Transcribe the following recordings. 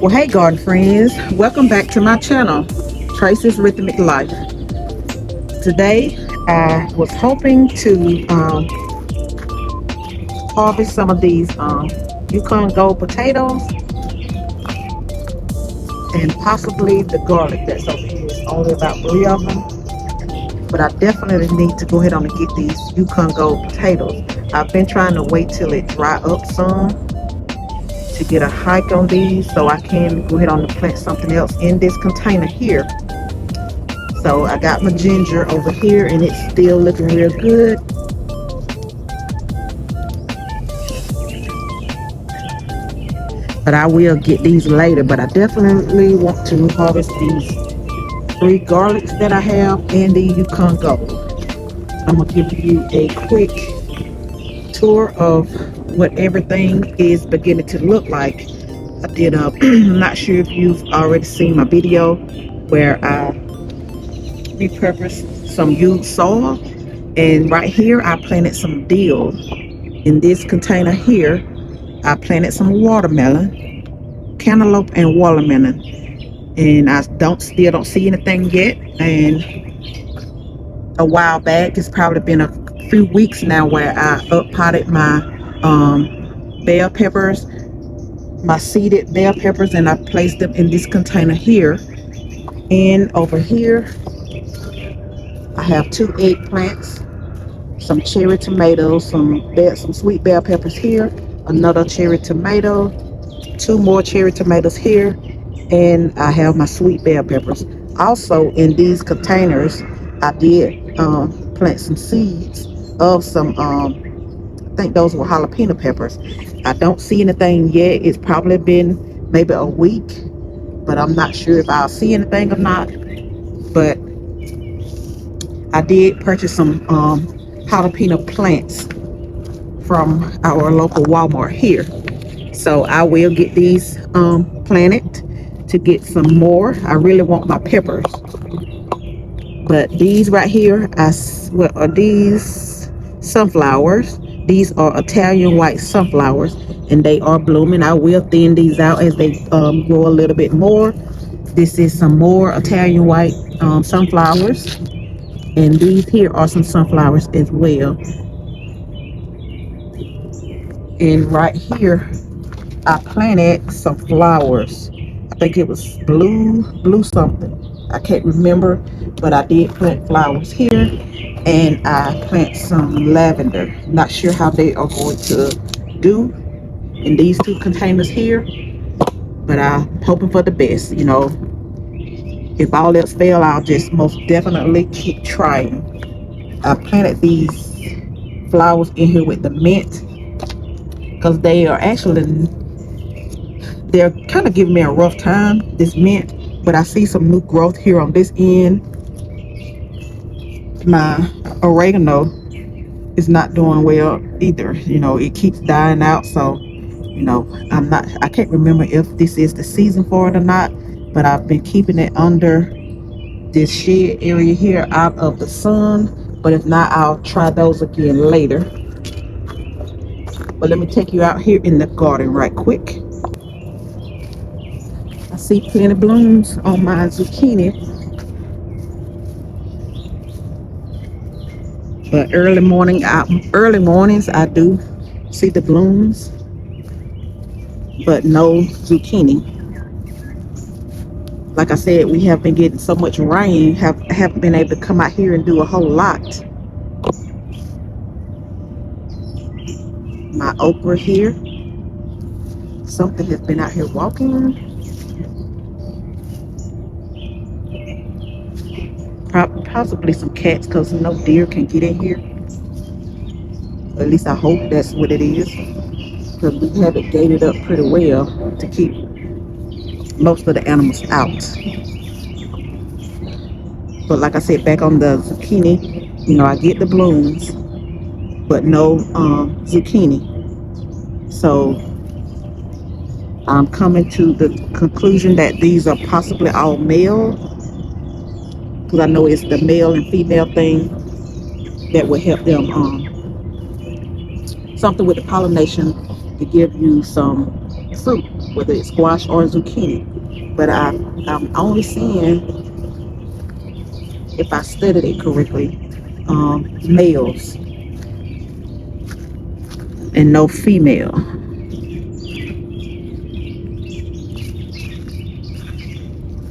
Well, hey, garden friends, welcome back to my channel, Tracy's Rhythmic Life. Today, I was hoping to harvest some of these Yukon Gold potatoes and possibly the garlic that's over here. It's only about 3 of them, but I definitely need to go ahead on and get these Yukon Gold potatoes. I've been trying to wait till it dry up some to get a hike on these so I can go ahead on and plant something else in this container here. So I got my ginger over here and it's still looking real good. But I will get these later. But I definitely want to harvest these 3 garlics that I have and the Yukon Gold. I'm going to give you a quick tour of what everything is beginning to look like. I did I'm not sure if you've already seen my video where I repurposed some used soil, and right here I planted some dill. In this container here I planted some watermelon, cantaloupe and watermelon, and I still don't see anything yet. And a while back, it's probably been a few weeks now, where I uppotted my bell peppers, my seeded bell peppers, and I placed them in this container here. And over here I have 2 eggplants, some cherry tomatoes, some sweet bell peppers here, another cherry tomato, 2 more cherry tomatoes here, and I have my sweet bell peppers. Also in these containers I did plant some seeds of some I think those were jalapeno peppers. I don't see anything yet. It's probably been maybe a week, but I'm not sure if I'll see anything or not. But I did purchase some jalapeno plants from our local Walmart here. So I will get these planted to get some more. I really want my peppers. But these right here, what are these? Sunflowers. These are Italian white sunflowers, and they are blooming. I will thin these out as they grow a little bit more. This is some more Italian white sunflowers, and these here are some sunflowers as well. And right here I planted some flowers. I think it was blue something, I can't remember, but I did plant flowers here. And I plant some lavender. Not sure how they are going to do in these 2 containers here, but I'm hoping for the best. If all else fail, I'll just most definitely keep trying. I planted these flowers in here with the mint because they're kind of giving me a rough time, this mint. But I see some new growth here on this end. My oregano is not doing well either. It keeps dying out. So I can't remember if this is the season for it or not, but I've been keeping it under this shade area here out of the sun. But if not, I'll try those again later. But let me take you out here in the garden right quick. I see plenty of blooms on my zucchini. But early mornings I do see the blooms, but no zucchini. Like I said, we have been getting so much rain, haven't been able to come out here and do a whole lot. My okra here. Something has been out here walking. Possibly some cats, because no deer can get in here. At least I hope that's what it is, because we have it gated up pretty well to keep most of the animals out. But like I said, back on the zucchini, I get the blooms, but no zucchini. So I'm coming to the conclusion that these are possibly all male, because I know it's the male and female thing that will help them something with the pollination to give you some fruit. whether it's squash or zucchini. But I'm only seeing, if I studied it correctly, males and no female.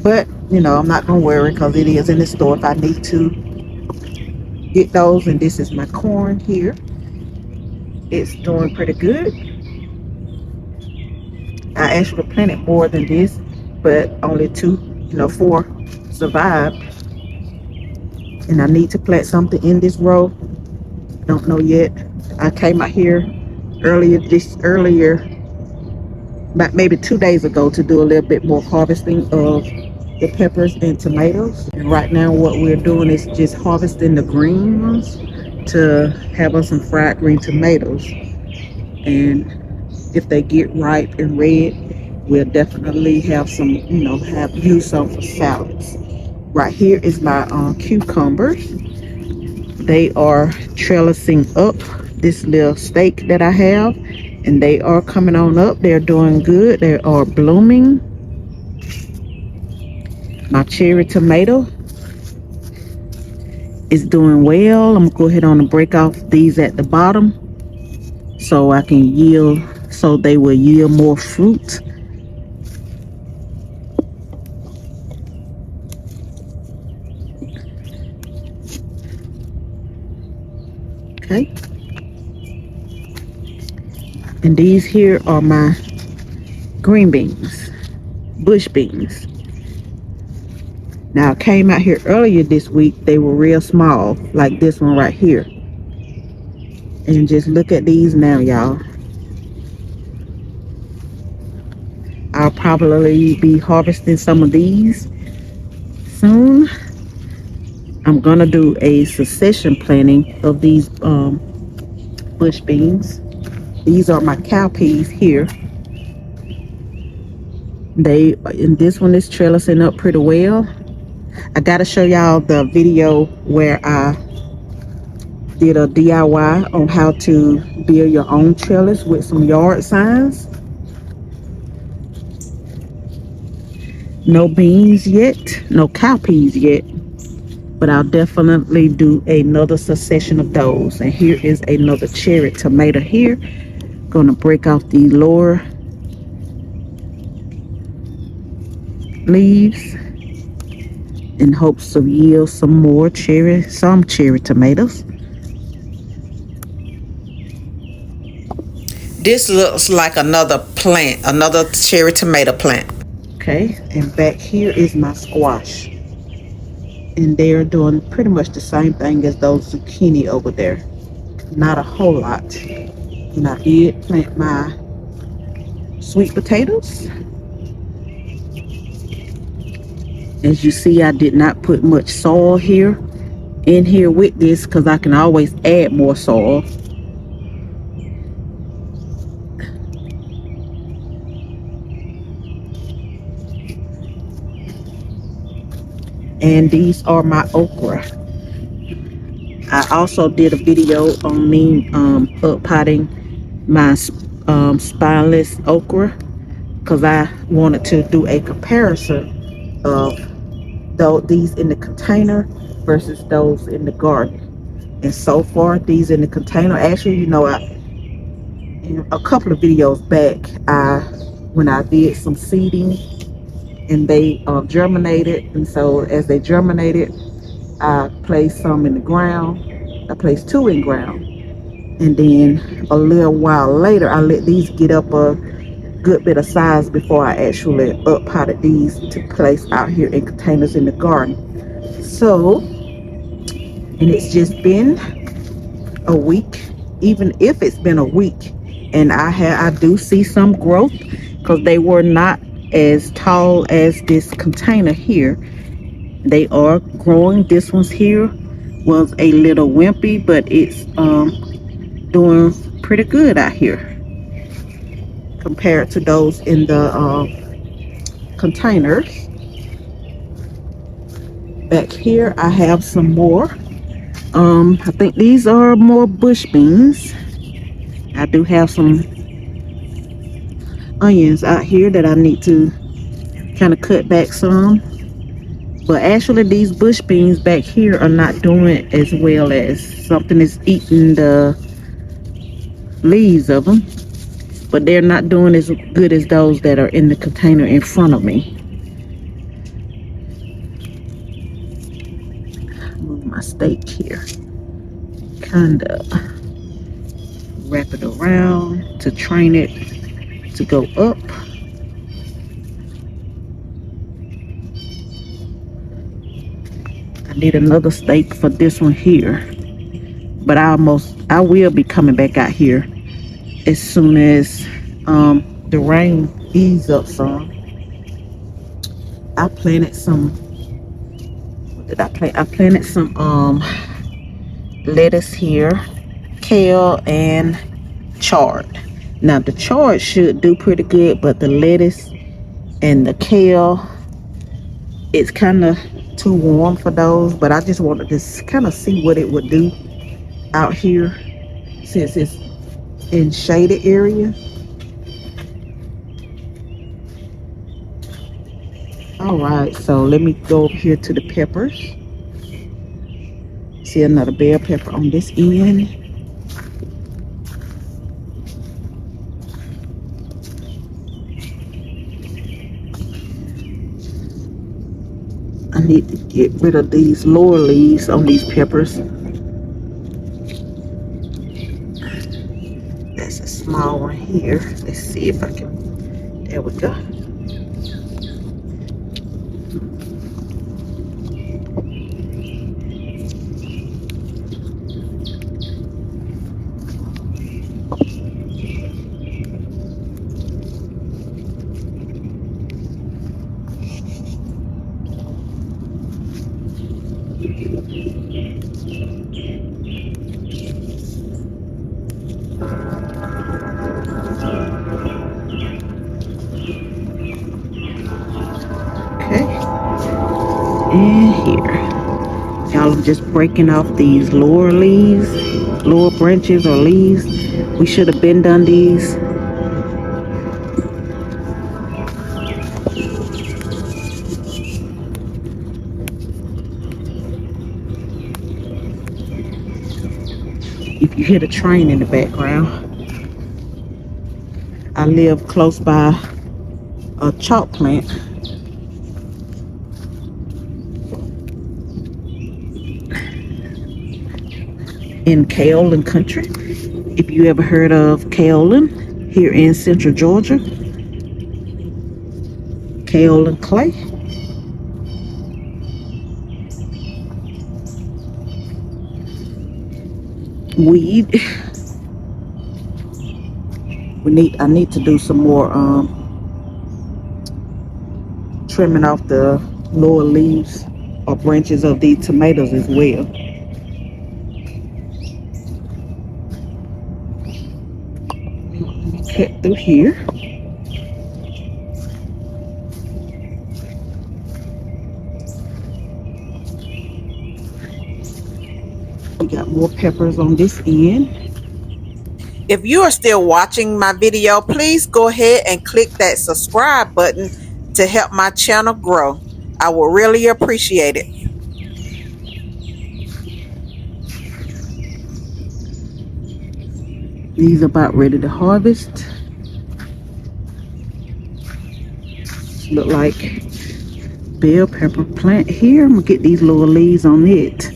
But I'm not gonna worry because it is in the store if I need to get those. And this is my corn here. It's doing pretty good. I actually planted more than this, but only two, four survived. And I need to plant something in this row. Don't know yet. I came out here earlier, about maybe 2 days ago, to do a little bit more harvesting of the peppers and tomatoes. And right now what we're doing is just harvesting the green ones to have us some fried green tomatoes. And if they get ripe and red, we'll definitely have some, use some for salads. Right here is my cucumbers. They are trellising up this little stake that I have, and they are coming on up. They're doing good. They are blooming. My cherry tomato is doing well. I'm gonna go ahead on and break off these at the bottom so I can yield, so they will yield more fruit. Okay. And these here are my green beans, bush beans. Now I came out here earlier this week. They were real small, like this one right here. And just look at these now, y'all. I'll probably be harvesting some of these soon. I'm gonna do a succession planting of these bush beans. These are my cowpeas here. And this one is trellising up pretty well. I gotta show y'all the video where I did a DIY on how to build your own trellis with some yard signs. No beans yet, no cowpeas yet, but I'll definitely do another succession of those. And here is another cherry tomato here. Gonna break off the lower leaves in hopes of yield some cherry tomatoes. This looks like another plant, another cherry tomato plant. Okay, and back here is my squash. And they're doing pretty much the same thing as those zucchini over there. Not a whole lot. And I did plant my sweet potatoes. As you see, I did not put much soil in here with this because I can always add more soil. And these are my okra. I also did a video on me up potting my spineless okra because I wanted to do a comparison of these in the container versus those in the garden. And so far, these in the container, actually, in a couple of videos back, when I did some seeding, and they germinated. And so as they germinated, I placed some in the ground. I placed 2 in ground. And then a little while later, I let these get up a good bit of size before I actually up potted these to place out here in containers in the garden. So, and it's just been a week. Even if it's been a week, and I do see some growth because they were not as tall as this container here. They are growing. This one's here was a little wimpy, but it's doing pretty good out here compared to those in the containers. Back here I have some more. I think these are more bush beans. I do have some onions out here that I need to kind of cut back some. But actually these bush beans back here are not doing as well, as something is eating the leaves of them. But they're not doing as good as those that are in the container in front of me. Move my steak here. Kind of wrap it around to train it to go up. I need another steak for this one here. But I will be coming back out here as soon as the rain ease up some. I planted some, what did I plant? I planted some lettuce here, kale, and chard. Now the chard should do pretty good, but the lettuce and the kale, it's kind of too warm for those. But I just wanted to kind of see what it would do out here since it's in shaded area. All right, so let me go over here to the peppers. See another bell pepper on this end. I need to get rid of these lower leaves on these peppers. That's a small one here. Let's see if I can, there we go. And here, y'all, I'm just breaking off these lower leaves, lower branches or leaves. We should have been done these. If you hear the train in the background, I live close by a chalk plant. In Kaolin country. If you ever heard of kaolin here in central Georgia, kaolin clay. Weed. I need to do some more trimming off the lower leaves or branches of these tomatoes as well. Cut through here. We got more peppers on this end. If you are still watching my video, please go ahead and click that subscribe button to help my channel grow. I will really appreciate it. These are about ready to harvest. Look like bell pepper plant here. I'm gonna get these little leaves on it.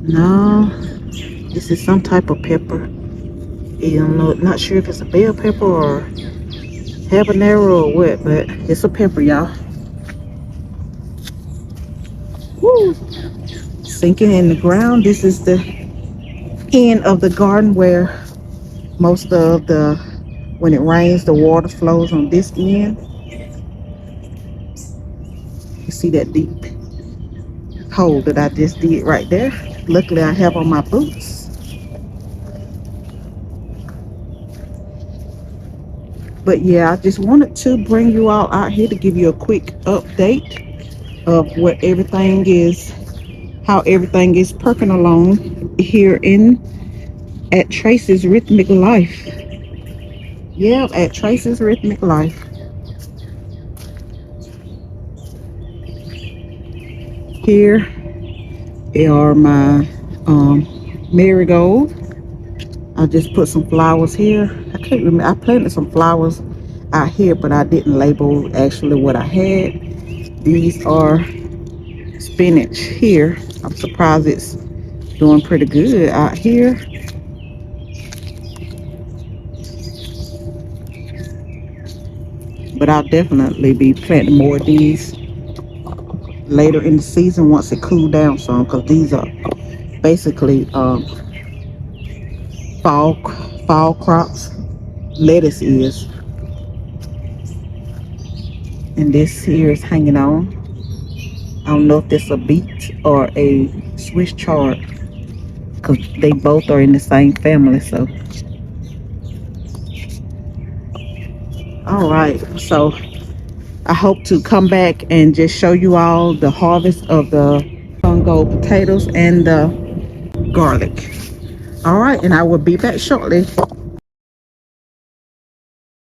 No, this is some type of pepper. Not sure if it's a bell pepper or habanero or what, but it's a pepper, y'all. Woo! Sinking in the ground. This is the end of the garden where most of when it rains, the water flows on this end. You see that deep hole that I just did right there. Luckily I have on my boots. But yeah, I just wanted to bring you all out here to give you a quick update of what everything is, how everything is perking along here in at Tracy's Rhythmic Life. Yeah, at Tracy's Rhythmic Life. Here are my marigold. I just put some flowers here. I can't remember. I planted some flowers out here, but I didn't label actually what I had. These are spinach here. I'm surprised it's doing pretty good out here. But I'll definitely be planting more of these later in the season once it cool down some, because these are basically fall fall crops. Lettuce is, and this here is hanging on. I don't know if this is a beet or a Swiss chard, because they both are in the same family. So all right, so I hope to come back and just show you all the harvest of the fungo potatoes and the garlic. All right, and I will be back shortly.